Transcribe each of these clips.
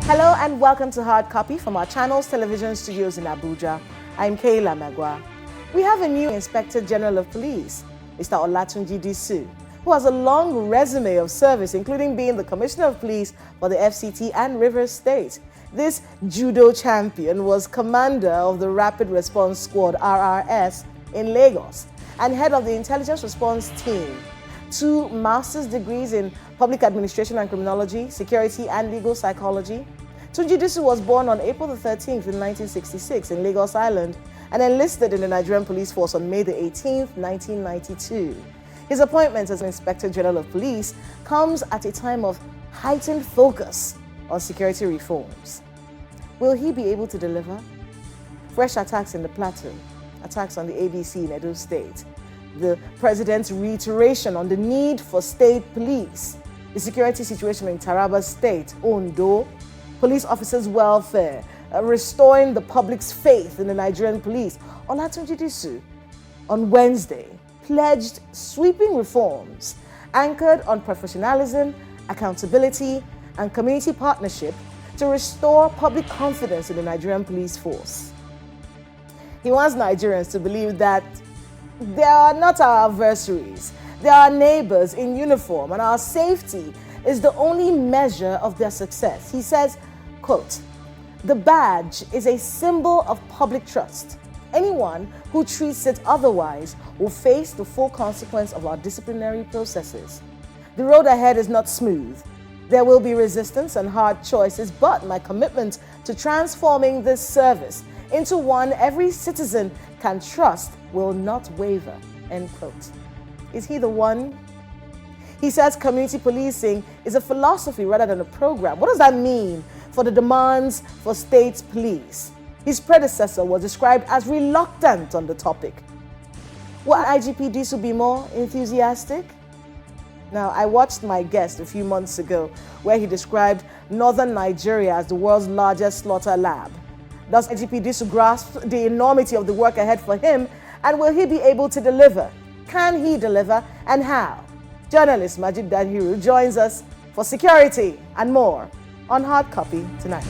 Hello and welcome to Hard Copy from our channel's television studios in Abuja. I'm Kayla Magwa. We have a new Inspector General of Police, Mr. Olatunji Disu, who has a long resume of service, including being the Commissioner of Police for the FCT and Rivers State. This judo champion was commander of the Rapid Response Squad, RRS, in Lagos, and head of the Intelligence Response Team. 2 master's degrees in Public Administration and Criminology, Security and Legal Psychology. Tunji Disu was born on April the 13th in 1966 in Lagos Island and enlisted in the Nigerian Police Force on May the 18th, 1992. His appointment as Inspector General of Police comes at a time of heightened focus on security reforms. Will he be able to deliver? Fresh attacks in the Plateau, attacks on the ABC in Edo State, the president's reiteration on the need for state police, the security situation in Taraba State, Ondo, police officers' welfare, restoring the public's faith in the Nigerian police. Olatunji Disu, on Wednesday, pledged sweeping reforms anchored on professionalism, accountability, and community partnership to restore public confidence in the Nigerian police force. He wants Nigerians to believe that they are not our adversaries. They are neighbors in uniform, and our safety is the only measure of their success. He says, quote, "The badge is a symbol of public trust. Anyone who treats it otherwise will face the full consequence of our disciplinary processes. The road ahead is not smooth. There will be resistance and hard choices, but my commitment to transforming this service into one every citizen can trust will not waver," end quote. Is he the one? He says community policing is a philosophy rather than a program. What does that mean for the demands for state police? His predecessor was described as reluctant on the topic. Will IGP Disu be more enthusiastic? Now, I watched my guest a few months ago where he described northern Nigeria as the world's largest slaughter lab. Does IGP Disu grasp the enormity of the work ahead for him, and will he be able to deliver? Can he deliver, and how? Journalist Majid Dahiru joins us for security and more on Hard Copy tonight.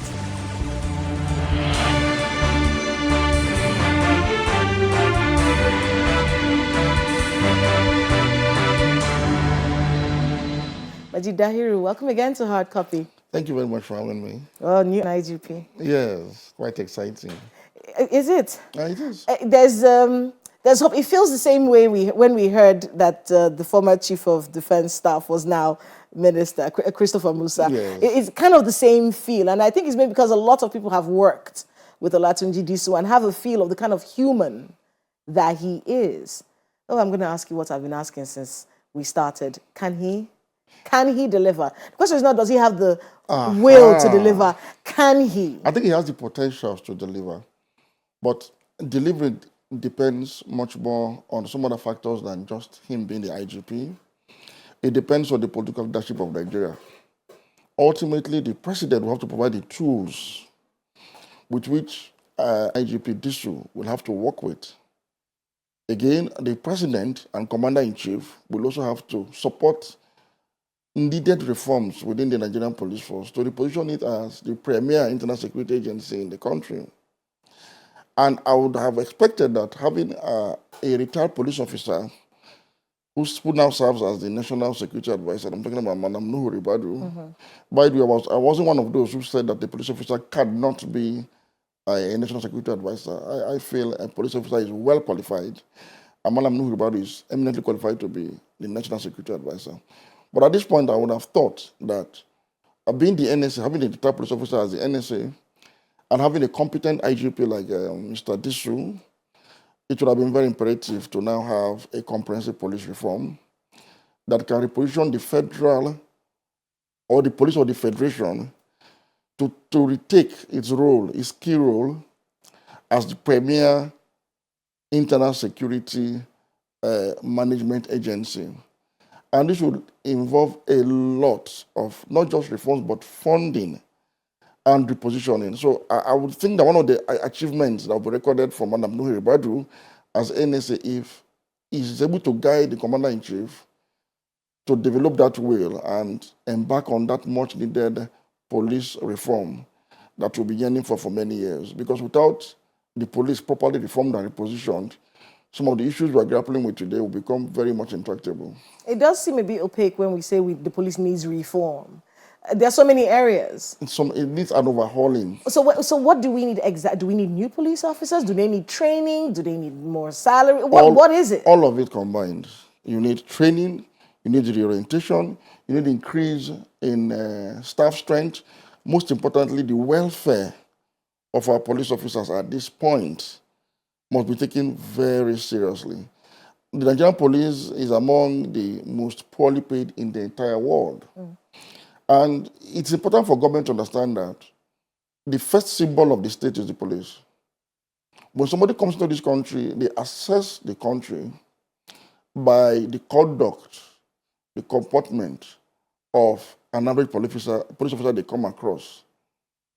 Majid Dahiru, welcome again to Hard Copy. Thank you very much for having me. Oh, new IGP. Yes, quite exciting. Is it? It is. There's hope. It feels the same way when we heard that the former Chief of Defense Staff was now Minister, Christopher Musa. Yes. It's kind of the same feel, and I think it's maybe because a lot of people have worked with Olatunji Disu and have a feel of the kind of human that he is. Oh, I'm going to ask you what I've been asking since we started. Can he deliver? The question is not, does he have the will to deliver? Can he? I think he has the potential to deliver, but delivery depends much more on some other factors than just him being the IGP. It depends on the political leadership of Nigeria. Ultimately, the president will have to provide the tools with which IGP Disu will have to work with. Again, the president and commander-in-chief will also have to support needed reforms within the Nigerian police force to reposition it as the premier internal security agency in the country. And I would have expected that having a retired police officer who now serves as the national security advisor, I'm talking about Madam Nuhu Ribadu. By the way, I wasn't one of those who said that the police officer cannot be a national security advisor. I feel a police officer is well qualified, and Madam Nuhu Ribadu is eminently qualified to be the national security advisor. But at this point, I would have thought that being the NSA, having the retired police officer as the NSA, and having a competent IGP like Mr. Disu, it would have been very imperative to now have a comprehensive police reform that can reposition the federal or the police or the federation to retake its role, its key role as the premier internal security management agency. And this would involve a lot of not just reforms, but funding and repositioning. So I would think that one of the achievements that will be recorded from Madam Nuhu Ribadu as NSA, if he is able to guide the commander-in-chief to develop that will and embark on that much-needed police reform that we'll be yearning for many years. Because without the police properly reformed and repositioned, some of the issues we're grappling with today will become very much intractable. It does seem a bit opaque when we say the police needs reform. There are so many areas. It needs an overhauling. So what do we need exactly? Do we need new police officers? Do they need training? Do they need more salary? What is it? All of it combined. You need training, you need reorientation, you need increase in staff strength. Most importantly, the welfare of our police officers at this point must be taken very seriously. The Nigerian police is among the most poorly paid in the entire world. And it's important for government to understand that the first symbol of the state is the police. When somebody comes into this country, they assess the country by the conduct, the comportment of an average police officer they come across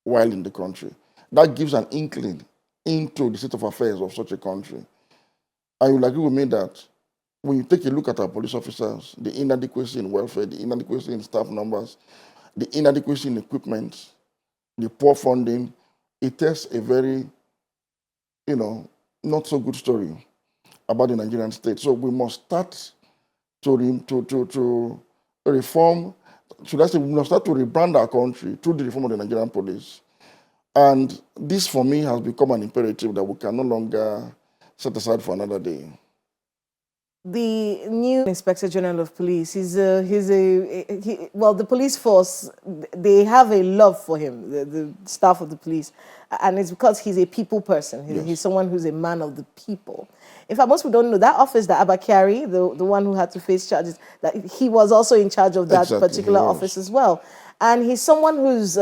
while in the country. That gives an inkling into the state of affairs of such a country. And you'll agree with me that when you take a look at our police officers, the inadequacy in welfare, the inadequacy in staff numbers, the inadequacy in equipment, the poor funding, it tells a very, not so good story about the Nigerian state. So we must start to reform, should I say, we must start to rebrand our country through the reform of the Nigerian police. And this, for me, has become an imperative that we can no longer set aside for another day. The new Inspector General of Police, well, the police force, they have a love for him, the staff of the police, and it's because he's a people person. He's someone who's a man of the people. In fact, most people don't know that office that Abba carried, the one who had to face charges, that he was also in charge of that particular office as well. And he's someone who's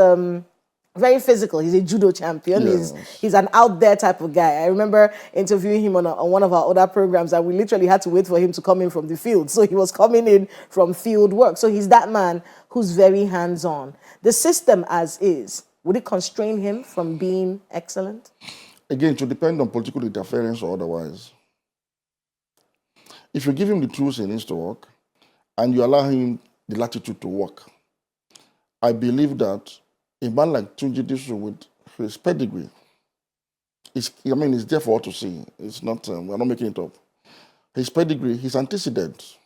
very physical. He's a judo champion. Yes. He's an out there type of guy. I remember interviewing him on one of our other programs, and we literally had to wait for him to come in from the field. So he was coming in from field work. So he's that man who's very hands-on. The system as is, would it constrain him from being excellent? Again, it will depend on political interference or otherwise. If you give him the tools he needs to work, and you allow him the latitude to work, I believe that a man like Tunji Disu with his pedigree, it's there for all to see. It's not, we're not making it up. His pedigree, his antecedents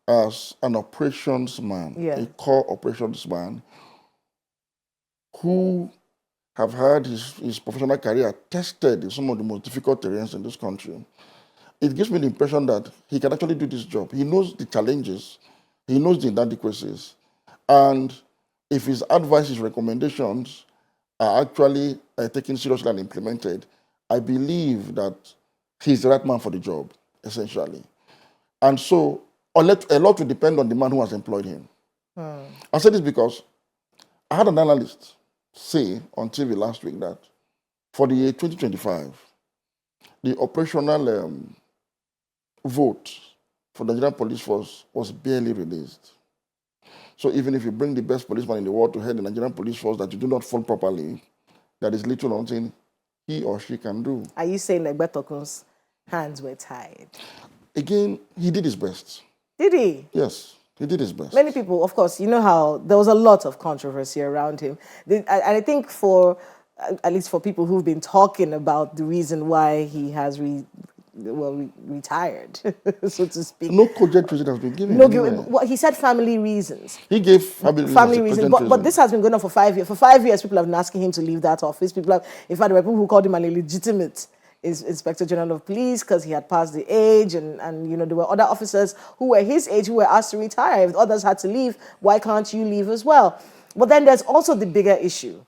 as an operations man, a core operations man, who have had his professional career tested in some of the most difficult terrains in this country. It gives me the impression that he can actually do this job. He knows the challenges, he knows the inadequacies, and if his advice, his recommendations are actually taken seriously and implemented, I believe that he's the right man for the job, essentially. And so a lot will depend on the man who has employed him. I say this because I had an analyst say on TV last week that for the year 2025, the operational vote for the Nigerian police force was barely released. So even if you bring the best policeman in the world to head the Nigerian police force that you do not fund properly, there is little or nothing he or she can do. Are you saying that Betokun's hands were tied? Again, he did his best. Did he? Yes, he did his best. Many people, of course, you know how there was a lot of controversy around him. And I think at least for people who've been talking about the reason why he has retired, so to speak. No cogent reason has been given. Well, he said family reasons. He gave family reasons. But this has been going on for 5 years. For 5 years, people have been asking him to leave that office. In fact, there were people who called him an illegitimate Inspector General of Police because he had passed the age, and there were other officers who were his age who were asked to retire. If others had to leave, why can't you leave as well? But then there's also the bigger issue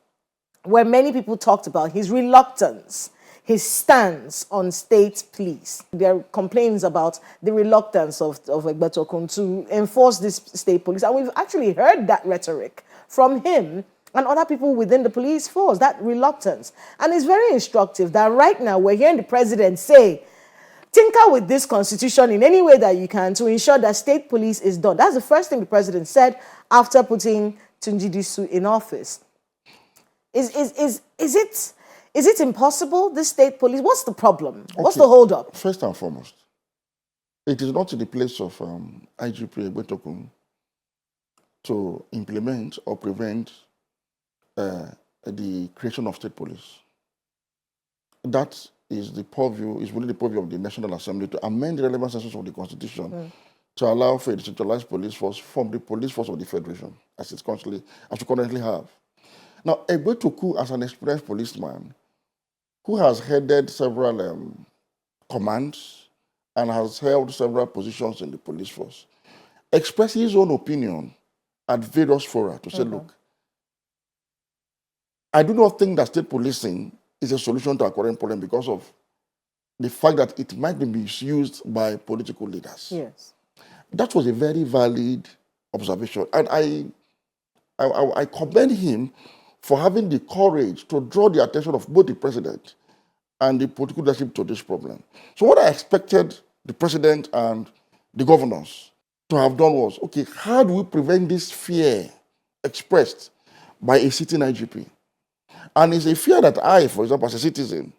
where many people talked about his reluctance, his stance on state police. There are complaints about the reluctance of Egbetokun to enforce this state police. And we've actually heard that rhetoric from him and other people within the police force, that reluctance. And it's very instructive that right now we're hearing the president say, tinker with this constitution in any way that you can to ensure that state police is done. That's the first thing the president said after putting Tunji Disu in office. Is it impossible, this state police? What's the problem? Okay. What's the hold-up? First and foremost, it is not in the place of IGP Egbetokun to implement or prevent the creation of state police. That is the purview, is really the purview of the National Assembly to amend the relevant sections of the Constitution to allow for a decentralized police force from the police force of the Federation, as we currently have. Now, Egbetuku, as an experienced policeman who has headed several commands and has held several positions in the police force, expressed his own opinion at various fora to say, look, I do not think that state policing is a solution to our current problem because of the fact that it might be misused by political leaders. Yes. That was a very valid observation. And I commend him for having the courage to draw the attention of both the president and the political leadership to this problem. So what I expected the president and the governors to have done was, okay, how do we prevent this fear expressed by a sitting IGP? And it's a fear that I, for example, as a citizen,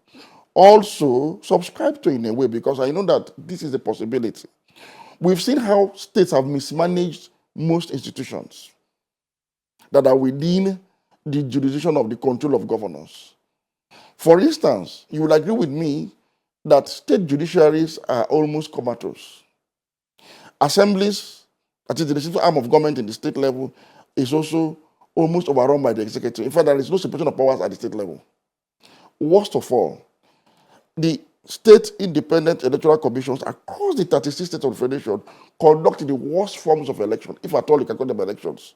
also subscribe to in a way because I know that this is a possibility. We've seen how states have mismanaged most institutions that are within the jurisdiction of the control of governors. For instance, you will agree with me that state judiciaries are almost comatose. Assemblies, that is the legislative arm of government in the state level, is also almost overrun by the executive. In fact, there is no separation of powers at the state level. Worst of all, the state independent electoral commissions across the 36 states of the Federation conduct the worst forms of election, if at all you can call them elections.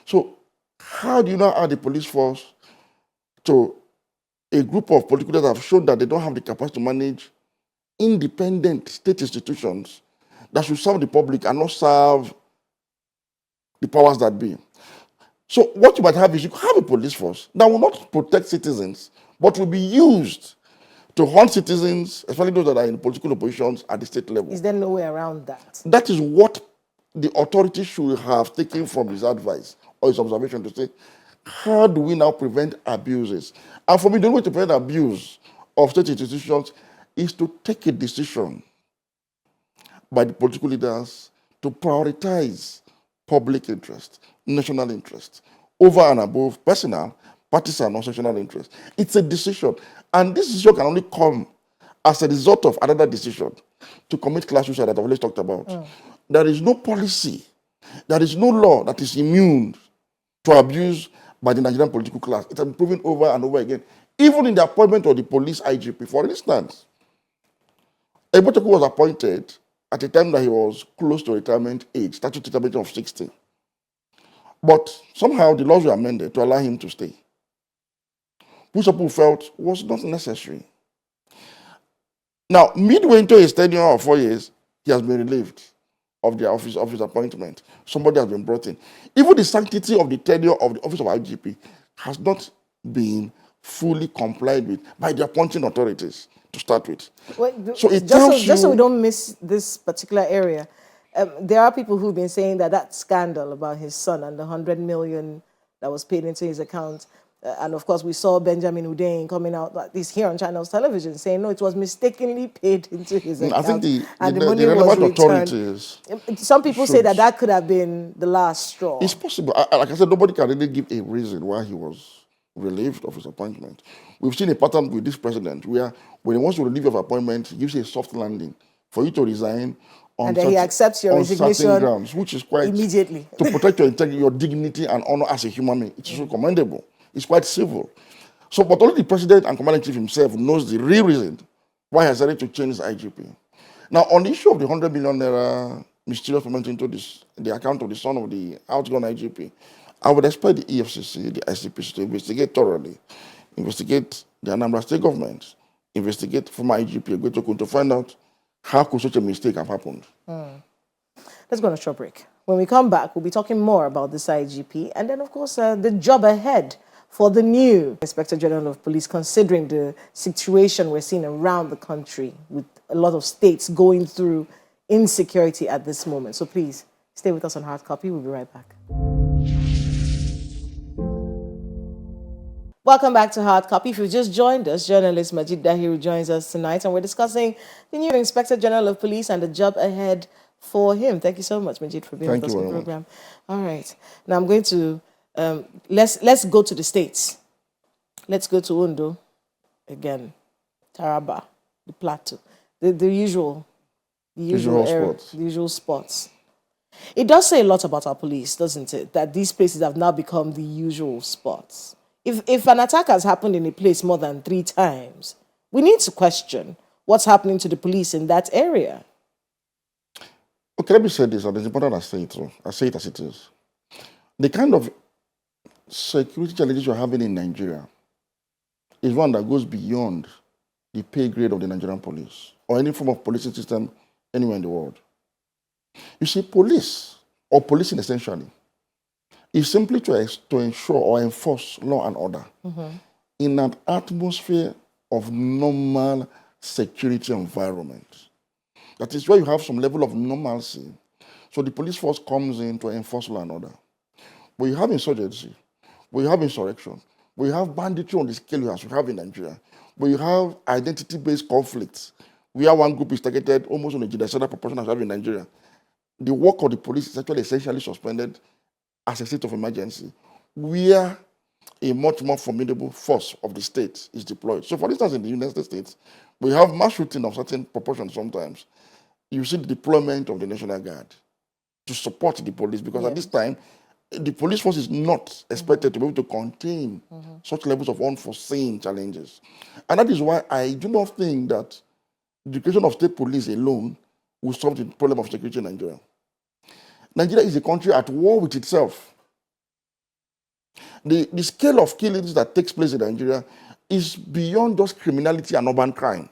So, how do you now add the police force to a group of political leaders that have shown that they don't have the capacity to manage independent state institutions that should serve the public and not serve the powers that be? So what you might have is you have a police force that will not protect citizens, but will be used to hunt citizens, especially those that are in political oppositions at the state level. Is there no way around that? That is what the authorities should have taken from his advice or his observation to say, how do we now prevent abuses? And for me, the only way to prevent abuse of state institutions is to take a decision by the political leaders to prioritize public interest, national interest, over and above personal, partisan, or sectional interest. It's a decision. And this decision can only come as a result of another decision to commit class suicide that I've always talked about. There is no policy, there is no law that is immune to abuse by the Nigerian political class. It has been proven over and over again. Even in the appointment of the police IGP, for instance, Egbetuku was appointed at a time that he was close to retirement age, statutory retirement of 60. But somehow the laws were amended to allow him to stay, which some people felt was not necessary. Now, midway into his tenure of 4 years, he has been relieved of the office of his appointment. Somebody has been brought in. Even the sanctity of the tenure of the office of IGP has not been fully complied with by the appointing authorities to start with. So it just so we don't miss this particular area, there are people who've been saying that scandal about his son and the 100 million that was paid into his account, and of course we saw Benjamin Hundeyin coming out like this here on Channels Television saying no, it was mistakenly paid into his account. I think the money relevant was authorities. Some people say that could have been the last straw. It's possible. Like I said, nobody can really give a reason why he was relieved of his appointment. We've seen a pattern with this president where when he wants to relieve you of appointment, he gives you a soft landing for you to resign on and then he accepts your resignation grounds, which is quite immediately to protect your integrity, your dignity and honor as a human being. It's so commendable. It's quite civil. So, but only the president and commander-in-chief himself knows the real reason why he has decided to change his IGP. Now, on the issue of the 100 million naira mysterious payment into the account of the son of the outgone IGP, I would expect the EFCC, the ICPC to investigate thoroughly, investigate the Anambra State government, investigate former IGP Egbetuku to find out how could such a mistake have happened. Let's go on a short break. When we come back, we'll be talking more about this IGP and then, of course, the job ahead for the new Inspector General of Police, considering the situation we're seeing around the country with a lot of states going through insecurity at this moment. So please, stay with us on Hard Copy. We'll be right back. Welcome back to Hard Copy. If you've just joined us, journalist Majid Dahiru joins us tonight, and we're discussing the new Inspector General of Police and the job ahead for him. Thank you so much, Majid, for being with us on the program. All right. Now I'm going to Let's go to the states. Let's go to Ondo again, Taraba, the Plateau, the usual spots. The usual spots. It does say a lot about our police, doesn't it? That these places have now become the usual spots. If an attack has happened in a place more than 3 times, we need to question what's happening to the police in that area. Okay, let me say this, and it's important I say it too. I say it as it is. The kind of security challenges you're having in Nigeria is one that goes beyond the pay grade of the Nigerian police or any form of policing system anywhere in the world. You see, police, or policing essentially, is simply to ensure or enforce law and order in an atmosphere of normal security environment. That is where you have some level of normalcy. So the police force comes in to enforce law and order. But you have insurgency, but you have insurrection, but you have banditry on the scale as we have in Nigeria, but you have identity-based conflicts, where one group is targeted almost on a genocidal proportion as we have in Nigeria. The work of the police is actually essentially suspended as a state of emergency, where a much more formidable force of the state is deployed. So, for instance, in the United States, we have mass shooting of certain proportions sometimes. You see the deployment of the National Guard to support the police, because at this time, the police force is not expected to be able to contain such levels of unforeseen challenges. And that is why I do not think that the creation of state police alone will solve the problem of security in Nigeria. Nigeria is a country at war with itself. The scale of killings that takes place in Nigeria is beyond just criminality and urban crime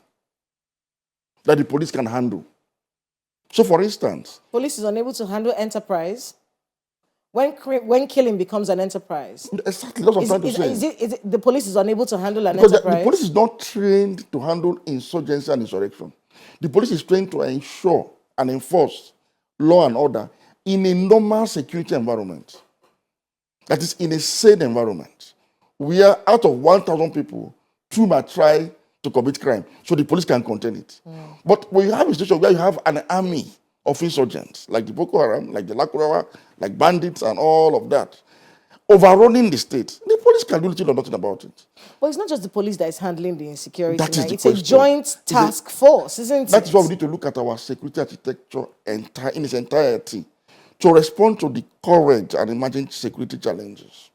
that the police can handle. So, for instance, police is unable to handle enterprise. When killing becomes an enterprise, exactly that's what I'm trying to say. Is it the police is unable to handle an because enterprise? the police is not trained to handle insurgency and insurrection. The police is trained to ensure and enforce law and order in a normal security environment. That is, in a sane environment, where out of 1,000 people, 2 might try to commit crime, so the police can contain it. But when you have a situation where you have an army of insurgents, like the Boko Haram, like the Lakurawa, like bandits and all of that, overrunning the state, the police can do little or nothing about it. But it's not just the police that is handling the insecurity. That is the it's question. A joint task force, isn't it? That's why we need to look at our security architecture in its entirety to respond to the current and emerging security challenges.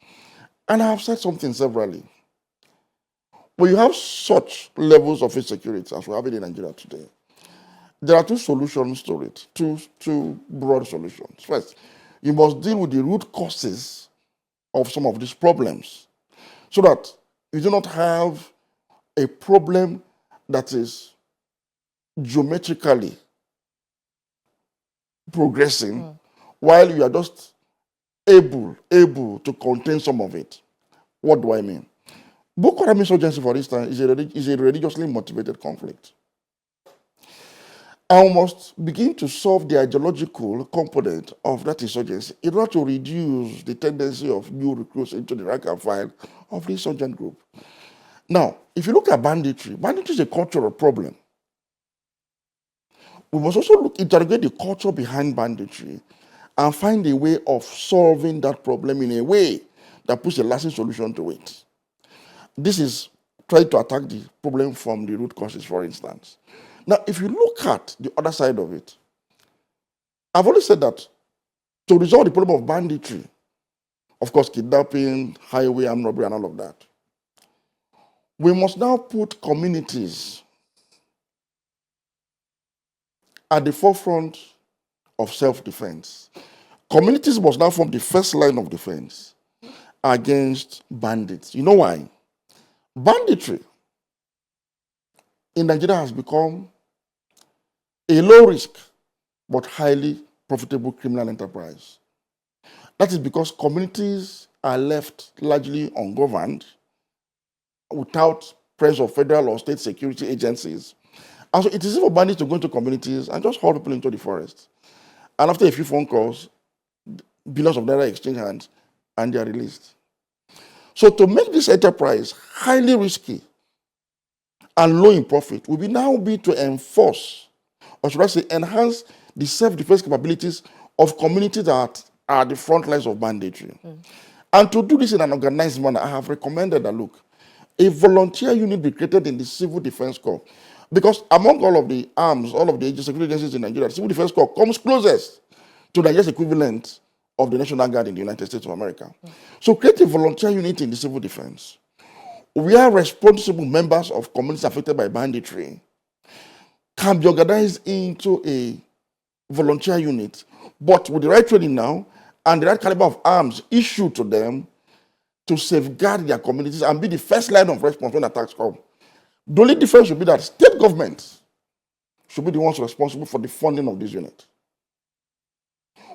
And I have said something severally. When you have such levels of insecurity as we have in Nigeria today, there are 2 solutions to it, two broad solutions. First, you must deal with the root causes of some of these problems so that you do not have a problem that is geometrically progressing while you are just able to contain some of it. What do I mean? Boko Haram insurgency, for instance, is a religiously motivated conflict. And we must begin to solve the ideological component of that insurgency in order to reduce the tendency of new recruits into the rank and file of the insurgent group. Now, if you look at banditry is a cultural problem. We must also interrogate the culture behind banditry and find a way of solving that problem in a way that puts a lasting solution to it. This is trying to attack the problem from the root causes, for instance. Now, if you look at the other side of it, I've always said that to resolve the problem of banditry, of course, kidnapping, highway armed robbery, and all of that, we must now put communities at the forefront of self-defense. Communities must now form the first line of defense against bandits. You know why? Banditry in Nigeria has become a low-risk but highly profitable criminal enterprise. That is because communities are left largely ungoverned without presence of federal or state security agencies. And so it is easy for bandits to go into communities and just haul people into the forest. And after a few phone calls, billions of naira exchange hands, and they are released. So to make this enterprise highly risky and low in profit will now be to enforce, or should I say, enhance the self-defense capabilities of communities that are the front lines of banditry. And to do this in an organized manner, I have recommended that, look, a volunteer unit be created in the Civil Defense Corps. Because among all of the arms, all of the security agencies in Nigeria, the Civil Defense Corps comes closest to Nigeria's equivalent of the National Guard in the United States of America. So create a volunteer unit in the civil defense. We are responsible members of communities affected by banditry can be organized into a volunteer unit, but with the right training now and the right caliber of arms issued to them to safeguard their communities and be the first line of response when attacks come. The only difference should be that state governments should be the ones responsible for the funding of this unit,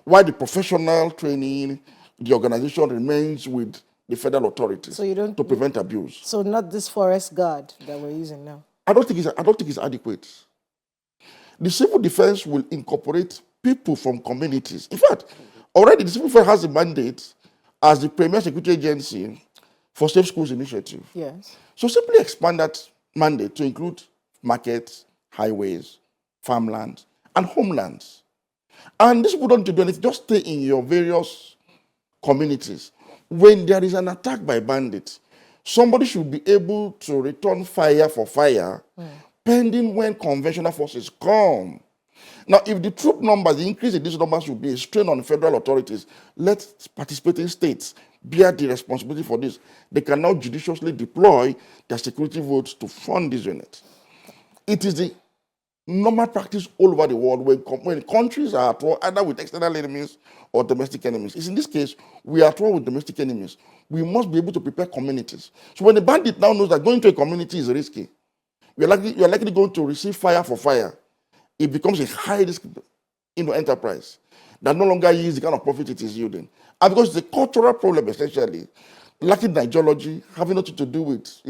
while the professional training, the organization remains with the federal authorities to prevent abuse. So not this forest guard that we're using now? I don't think it's adequate. The civil defense will incorporate people from communities. In fact, already the civil defense has a mandate as the premier security agency for Safe Schools Initiative. Yes. So simply expand that mandate to include markets, highways, farmlands, and homelands. And this people don't need to do anything, just stay in your various communities. When there is an attack by bandits, somebody should be able to return fire for fire, pending when conventional forces come. Now, if the troop numbers, the increase in these numbers should be a strain on federal authorities, let participating states bear the responsibility for this. They can now judiciously deploy their security votes to fund these units. It is the normal practice all over the world when countries are at war either with external enemies or domestic enemies. It's in this case, we are at war with domestic enemies. We must be able to prepare communities. So when the bandit now knows that going to a community is risky, you're likely going to receive fire for fire. It becomes a high-risk enterprise that no longer yields the kind of profit it is yielding. And because it's a cultural problem, essentially, lacking ideology, having nothing to do with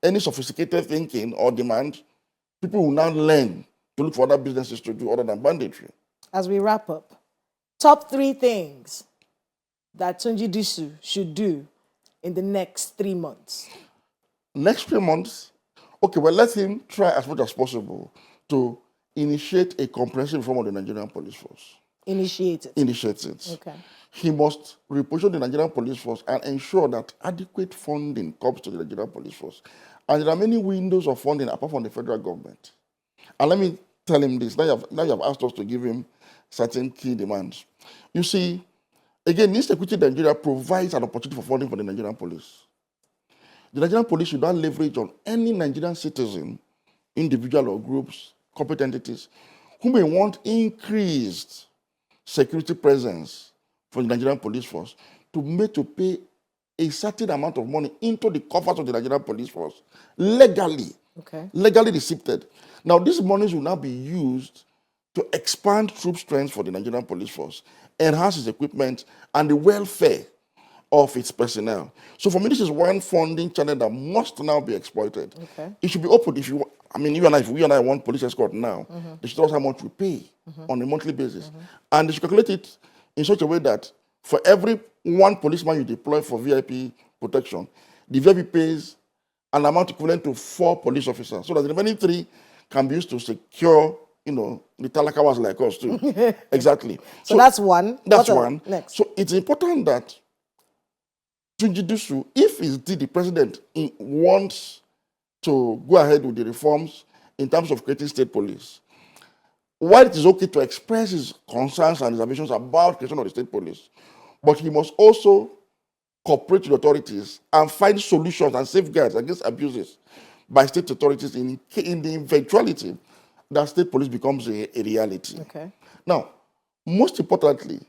any sophisticated thinking or demand, people will now learn to look for other businesses to do other than banditry. As we wrap up, top 3 things that Tunji Disu should do in the next 3 months. Next 3 months? Okay, well, let him try as much as possible to initiate a comprehensive reform of the Nigerian police force. Initiate it. Okay. He must reposition the Nigerian police force and ensure that adequate funding comes to the Nigerian police force. And there are many windows of funding apart from the federal government. And let me tell him this. Now you have asked us to give him certain key demands. You see, again, insecurity Nigeria provides an opportunity for funding for the Nigerian police. The Nigerian police should not leverage on any Nigerian citizen, individual or groups, corporate entities, who may want increased security presence for the Nigerian police force to pay a certain amount of money into the coffers of the Nigerian police force legally, legally received. Now, these monies will now be used to expand troop strength for the Nigerian police force, enhance its equipment, and the welfare of its personnel. So for me, this is one funding channel that must now be exploited. It should be open. If you and I want police escort now, they should tell us how much we pay on a monthly basis. And they should calculate it in such a way that for every one policeman you deploy for VIP protection, the VIP pays an amount equivalent to 4 police officers, so that the remaining 3 can be used to secure, the talakawas like us too. Exactly. So that's one. That's one. Next. So it's important that Tunji Disu, if indeed the president wants to go ahead with the reforms in terms of creating state police, while it is okay to express his concerns and reservations about creation of the state police, but he must also cooperate with authorities and find solutions and safeguards against abuses by state authorities in the eventuality that state police becomes a reality. Now, most importantly,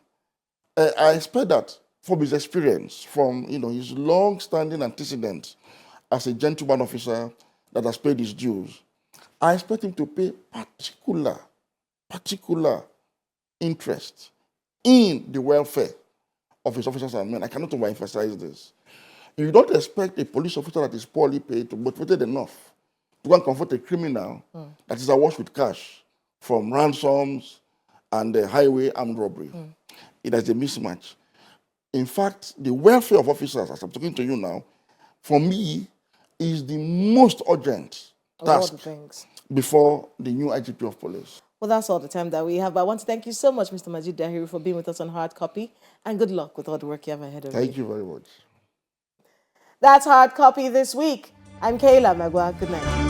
I expect that from his experience, from his long-standing antecedents as a gentleman officer that has paid his dues, I expect him to pay particular interest in the welfare of his officers and men. I cannot overemphasize this. You don't expect a police officer that is poorly paid to be motivated enough to go and confront a criminal that is awash with cash from ransoms and highway armed robbery. It is a mismatch. In fact, the welfare of officers, as I'm talking to you now, for me, is the most urgent task before the new IGP of police. Well, that's all the time that we have. But I want to thank you so much, Mr. Majid Dahiru, for being with us on Hard Copy. And good luck with all the work you have ahead of you. Thank you very much. That's Hard Copy this week. I'm Kayla Magua. Good night.